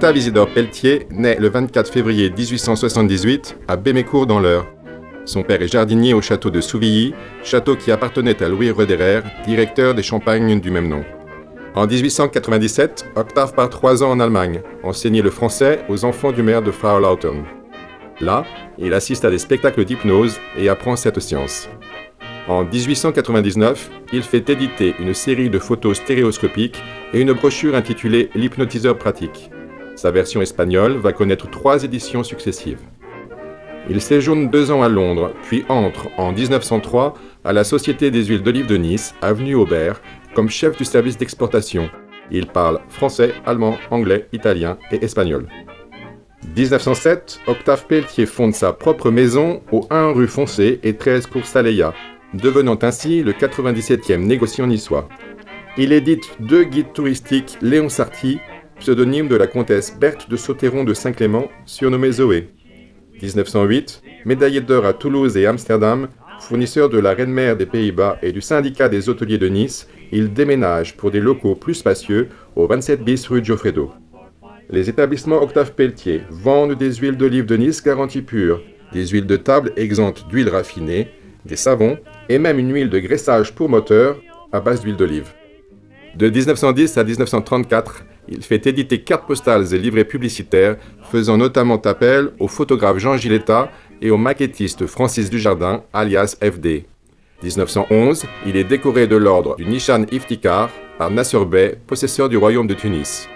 Octave Isidore Pelletier naît le 24 février 1878 à Bémécourt dans l'Eure. Son père est jardinier au château de Souvilly, château qui appartenait à Louis Roederer, directeur des champagnes du même nom. En 1897, Octave part 3 ans en Allemagne, enseigner le français aux enfants du maire de Frau-Lautern. Là, il assiste à des spectacles d'hypnose et apprend cette science. En 1899, il fait éditer une série de photos stéréoscopiques et une brochure intitulée « L'hypnotiseur pratique ». Sa version espagnole va connaître 3 éditions successives. Il séjourne 2 ans à Londres, puis entre en 1903 à la Société des huiles d'olive de Nice, avenue Aubert, comme chef du service d'exportation. Il parle français, allemand, anglais, italien et espagnol. 1907, Octave Pelletier fonde sa propre maison au 1 rue Foncé et 13 cours Saleya, devenant ainsi le 97e négociant niçois. Il édite 2 guides touristiques Léon Sarty, pseudonyme de la comtesse Berthe de Sautéron de Saint-Clément, surnommée Zoé. 1908, médaillé d'or à Toulouse et Amsterdam, fournisseur de la Reine-Mère des Pays-Bas et du syndicat des hôteliers de Nice, il déménage pour des locaux plus spacieux au 27 bis rue Giuffredo. Les établissements Octave Pelletier vendent des huiles d'olive de Nice garantie pure, des huiles de table exemptes d'huile raffinée, des savons et même une huile de graissage pour moteur à base d'huile d'olive. De 1910 à 1934, il fait éditer cartes postales et livrets publicitaires, faisant notamment appel au photographe Jean Giletta et au maquettiste Francis Dujardin, alias FD. 1911, il est décoré de l'ordre du Nishan Iftikhar par Nasser Bey, possesseur du royaume de Tunis.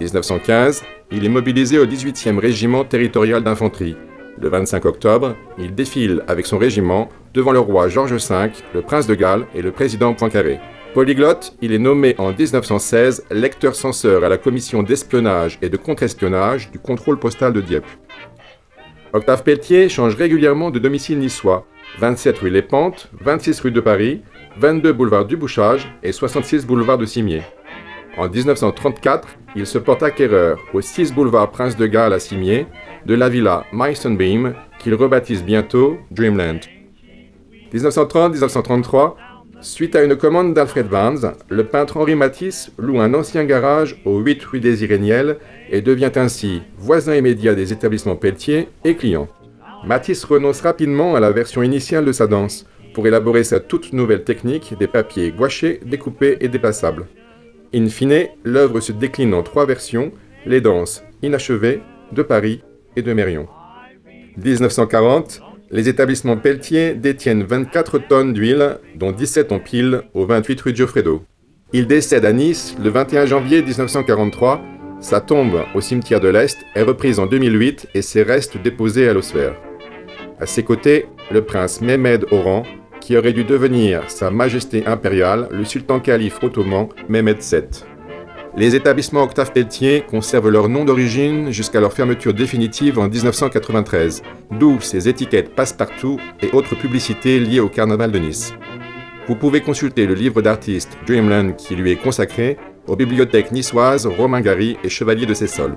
1915, il est mobilisé au 18e régiment territorial d'infanterie. Le 25 octobre, il défile avec son régiment devant le roi Georges V, le prince de Galles et le président Poincaré. Polyglotte, il est nommé en 1916 lecteur-censeur à la commission d'espionnage et de contre-espionnage du contrôle postal de Dieppe. Octave Pelletier change régulièrement de domicile niçois, 27 rue Les Pentes, 26 rue de Paris, 22 boulevard du Bouchage et 66 boulevard de Cimier. En 1934, il se porte acquéreur au 6 boulevard Prince de Galles à Cimier de la villa Meisenbeam qu'il rebaptise bientôt Dreamland. 1930-1933, suite à une commande d'Alfred Vans, le peintre Henri Matisse loue un ancien garage au 8 rue des Iréniels et devient ainsi voisin immédiat des établissements Pelletier et client. Matisse renonce rapidement à la version initiale de sa danse pour élaborer sa toute nouvelle technique des papiers gouachés, découpés et déplaçables. In fine, l'œuvre se décline en 3 versions, les danses inachevées, de Paris et de Mérion. 1940, les établissements Pelletier détiennent 24 tonnes d'huile, dont 17 en pile, au 28 rue Giuffredo. Il décède à Nice le 21 janvier 1943. Sa tombe au cimetière de l'Est est reprise en 2008 et ses restes déposés à l'ossuaire. À ses côtés, le prince Mehmed Oran, qui aurait dû devenir Sa Majesté impériale, le sultan calife ottoman Mehmed VII. Les établissements Octave Pelletier conservent leur nom d'origine jusqu'à leur fermeture définitive en 1993, d'où ces étiquettes passe-partout et autres publicités liées au carnaval de Nice. Vous pouvez consulter le livre d'artiste Dreamland qui lui est consacré aux bibliothèques niçoises Romain Gary et Chevalier de Sessol.